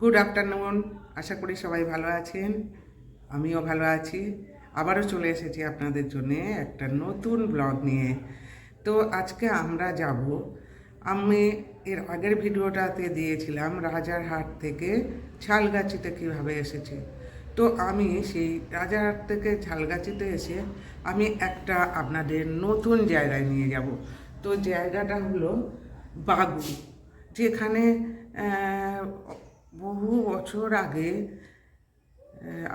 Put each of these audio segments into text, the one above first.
Good afternoon. আশা করি সবাই ভালো আছেন, আমিও ভালো আছি। আবারও চলে এসেছি আপনাদের জন্য একটা নতুন ব্লগ নিয়ে। তো আজকে আমরা যাব, আমি এর আগের ভিডিওটাতে দিয়েছিলাম রাজারহাট থেকে ঝালগাছিতে কীভাবে এসেছি। তো আমি সেই রাজারহাট থেকে ঝালগাছিতে এসে আমি একটা আপনাদের নতুন জায়গায় নিয়ে যাব। তো জায়গাটা হলো বাগু, যেখানে বহু বছর আগে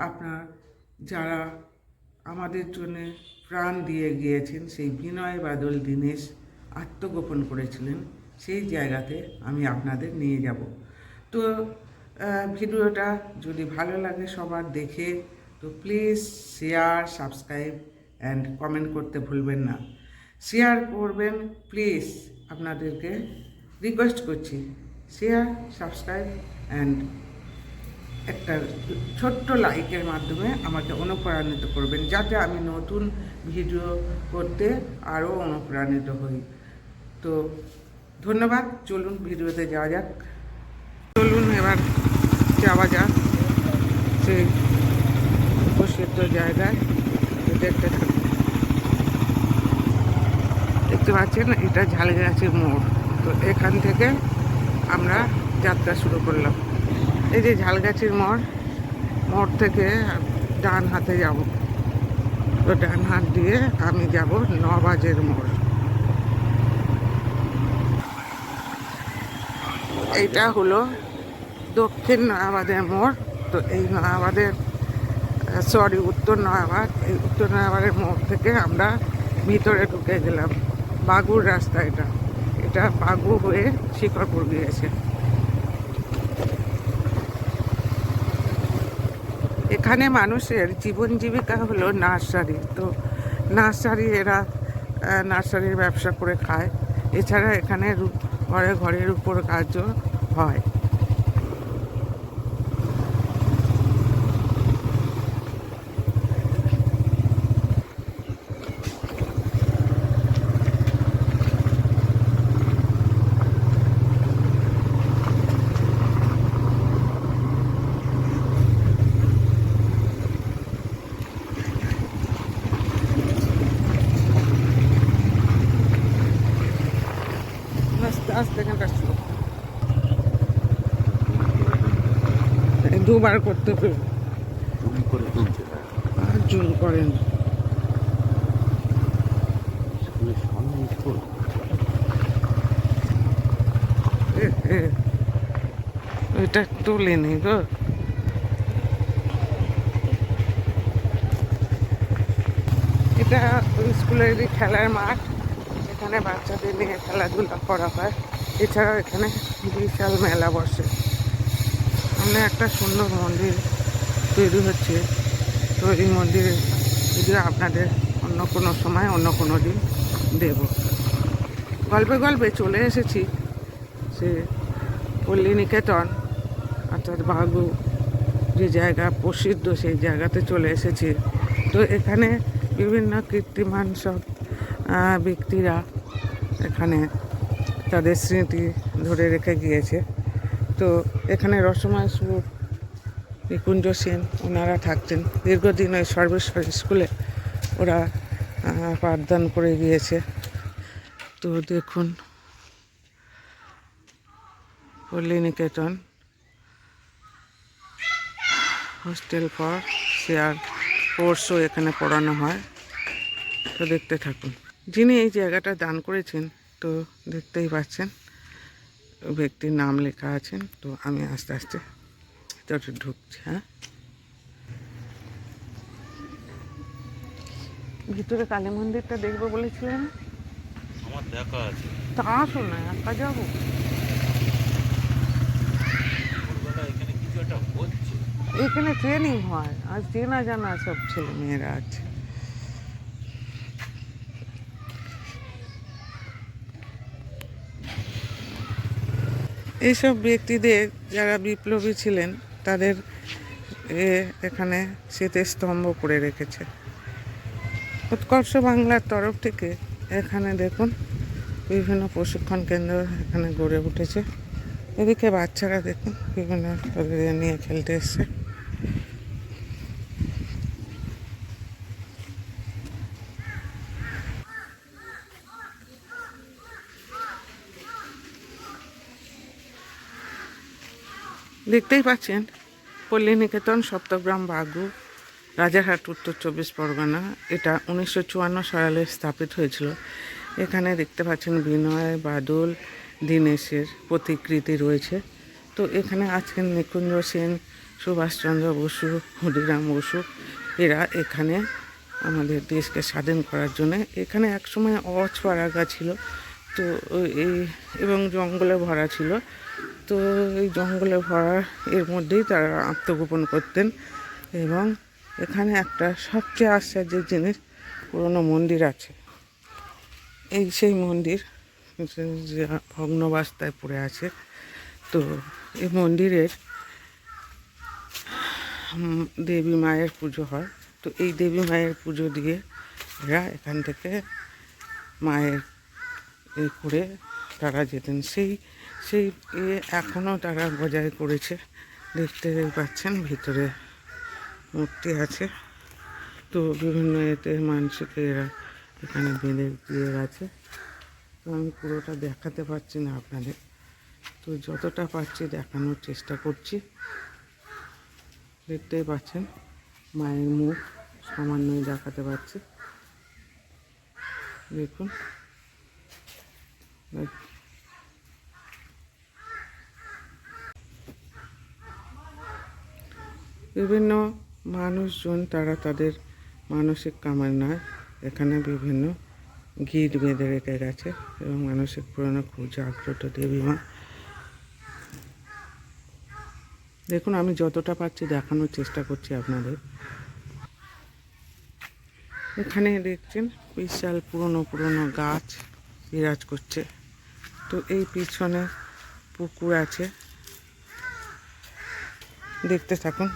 আপনার যারা আমাদের জন্য প্রাণ দিয়ে গিয়েছেন, সেই বিনয় বাদল দীনেশ আত্মগোপন করেছিলেন। সেই জায়গাতে আমি আপনাদের নিয়ে যাব। তো ভিডিওটা যদি ভালো লাগে সবার দেখে, তো please share, subscribe and comment করতে ভুলবেন না। শেয়ার করবেন প্লিজ, আপনাদেরকে রিকোয়েস্ট করছি। শেয়ার, সাবস্ক্রাইব অ্যান্ড একটা ছোট্ট লাইকের মাধ্যমে আমাকে অনুপ্রাণিত করবেন, যাতে আমি নতুন ভিডিও করতে আরও অনুপ্রাণিত হই। তো ধন্যবাদ। চলুন ভিডিওতে যাওয়া যাক। চলুন এবার যাওয়া যাক সেই প্রসিদ্ধ জায়গায়। দেখতে থাকুন। দেখতে পাচ্ছেন, এটা ঝালগাছি মোড়। তো এখান থেকে আমরা যাত্রা শুরু করলাম। এই যে ঝালগাছির মোড় থেকে ডান হাতে যাব। তো ডান হাত দিয়ে আমি যাব নবাজের মোড়। এইটা হলো দক্ষিণ নয়াবাদের মোড়। তো এই উত্তর নয়াবাদ, এই উত্তর নয়াবাদের মোড় থেকে আমরা ভিতরে ঢুকে গেলাম। বাগুর রাস্তা এটা বাগু হয়ে শিকরপুর গিয়েছে। এখানে মানুষের জীবন জীবিকা হলো নার্সারি। তো এরা নার্সারির ব্যবসা করে খায়। এছাড়া এখানে ঘরের উপর কাজও হয়। আস্তে আস্তে কাটছিল, দুবার করতে হবে। জুম করেন। এটা তোলেনি গো। এটা স্কুলেরই খেলার মাঠ, এখানে বাচ্চাদের নিয়ে খেলাধুলা করা হয়। এছাড়াও এখানে বিশাল মেলা বসে। সামনে একটা সুন্দর মন্দির তৈরি হচ্ছে। তো এই মন্দিরে যদিও আপনাদের অন্য কোনো সময় অন্য কোনো দিন দেব। গল্পে চলে এসেছি সে পল্লী নিকেতন, অর্থাৎ বাগু যে জায়গা প্রসিদ্ধ, সেই জায়গাতে চলে এসেছি। তো এখানে বিভিন্ন কীর্তিমান সব ব্যক্তিরা এখানে তাদের স্মৃতি ধরে রেখে গিয়েছে। তো এখানে রসময় সুর, নিকুঞ্জ সেন ওনারা থাকতেন। দীর্ঘদিন ওই সর্বেশ্বর স্কুলে ওরা পাঠদান করে গিয়েছে। তো দেখুন, পল্লী নিকেতন হোস্টেল ফর শেয়ার কোর্সও এখানে পড়ানো হয়। তো দেখতে থাকুন। যিনি এই জায়গাটা দান করেছেন, তো দেখতেই পাচ্ছেন ব্যক্তির নাম লেখা আছেন। তো আমি আস্তে আস্তে ভিতরে ঢুকছি। হ্যাঁ, ভিতরে কালী মন্দিরটা দেখবো বলেছিলেন, আমার দেখা আছে। তা আসুন না, একা যাবো। এখানে কিছু একটা হচ্ছে। এখানে ট্রেনিং হয়, আজ চেনা জানা সব ছেলে মেয়েরা আছে। এইসব ব্যক্তিদের যারা বিপ্লবী ছিলেন, তাদের এখানে স্মৃতিস্তম্ভ করে রেখেছে। উৎকর্ষ বাংলার তরফ থেকে এখানে দেখুন বিভিন্ন প্রশিক্ষণ কেন্দ্র এখানে গড়ে উঠেছে। এদিকে বাচ্চারা দেখুন বিভিন্ন তাদের নিয়ে খেলতে এসছে। দেখতেই পাচ্ছেন পল্লী নিকেতন সপ্তগ্রাম বাগু, রাজারহাট, উত্তর 24 পরগনা। এটা 1954 সালে স্থাপিত হয়েছিল। এখানে দেখতে পাচ্ছেন বিনয় বাদল দীনেশের প্রতিকৃতি রয়েছে। তো এখানে আছেন নিকুঞ্জ সেন, সুভাষচন্দ্র বসু, ক্ষুদিরাম বসু। এরা এখানে আমাদের দেশকে স্বাধীন করার জন্য, এখানে একসময় অছপাড়াগা ছিল, তো এই এবং জঙ্গলে ভরা ছিল। তো এই জঙ্গলে ভরা এর মধ্যেই তারা আত্মগোপন করতেন। এবং এখানে একটা সবচেয়ে আশ্চর্যের জিনিস, পুরনো মন্দির আছে। এই সেই মন্দির যে ভগ্নবাস্তায় পড়ে আছে। তো এই মন্দিরের দেবী মায়ের পুজো হয়। তো এই দেবী মায়ের পুজো দিয়ে এরা এখান থেকে মায়ের করে তারা যেতেন। সেই সেই এখনও তারা বজায় করেছে। দেখতে পাচ্ছেন ভিতরে মূর্তি আছে। তো বিভিন্ন এতে মানুষকে এরা এখানে বেঁধে দিয়ে গেছে। তো আমি পুরোটা দেখাতে পারছি না আপনাদের, তো যতটা পারছি দেখানোর চেষ্টা করছি। দেখতেই পাচ্ছেন মায়ের মুখ সামান্যই দেখাতে পারছি। দেখুন বিভিন্ন মানুষজন তারা তাদের মানসিক কামনায় এখানে বিভিন্ন গিট বেঁধে রেখে গেছে এবং মানসিক পূরণে খুব জাগ্রত দেবী মা। দেখুন আমি যতটা পারছি দেখানোর চেষ্টা করছি আপনাদের। এখানে দেখছেন বিশাল পুরনো পুরনো গাছ বিরাজ করছে। তো এই পিছনে পুকুর আছে, দেখতে থাকুন।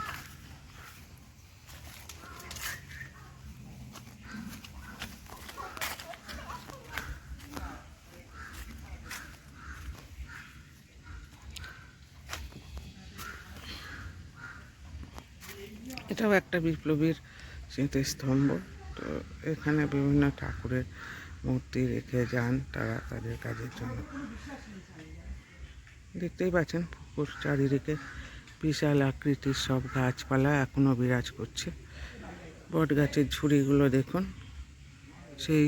এটাও একটা বিপ্লবীর স্মৃতিস্তম্ভ। তো এখানে বিভিন্ন ঠাকুরের মূর্তি রেখে যান তারা তাদের কাজের জন্য। দেখতেই পাচ্ছেন পুকুর চারিদিকে বিশাল আকৃতির সব গাছপালা এখনও বিরাজ করছে। বট গাছের ঝুড়িগুলো দেখুন, সেই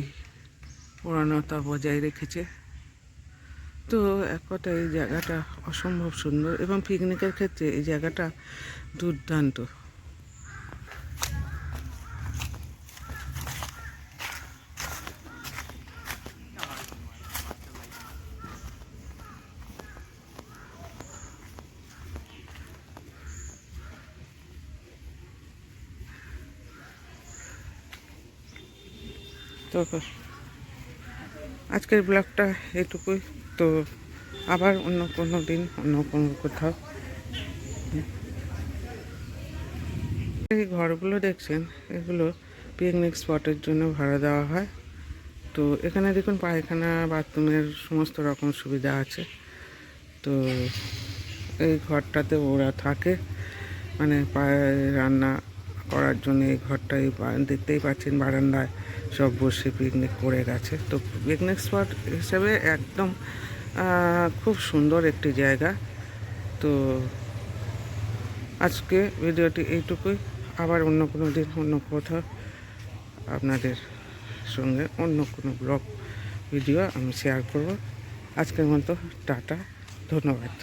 পুরানতা বজায় রেখেছে। তো এক কথায় এই জায়গাটা অসম্ভব সুন্দর এবং পিকনিকের ক্ষেত্রে এই জায়গাটা দুর্দান্ত। তো আজকের ব্লগটা এটুকুই। তো আবার অন্য কোনো দিন অন্য কোনো কোথাও। এই ঘরগুলো দেখছেন, এগুলো পিকনিক স্পটের জন্য ভাড়া দেওয়া হয়। তো এখানে দেখুন পায়খানা বাথরুমের সমস্ত রকম সুবিধা আছে। তো এই ঘরটাতে ওরা থাকে, মানে রান্না করার জন্য এই ঘরটাই দেখতেই পাচ্ছেন বারান্দায় সব বসে পিকনিক করে গেছে। তো পিকনিক স্পট হিসেবে একদম খুব সুন্দর একটি জায়গা। তো আজকে ভিডিওটি এইটুকুই। আবার অন্য কোনো দিন অন্য কোথাও আপনাদের সঙ্গে অন্য কোনো ব্লগ ভিডিও আমি শেয়ার করব। আজকের মতো টাটা, ধন্যবাদ।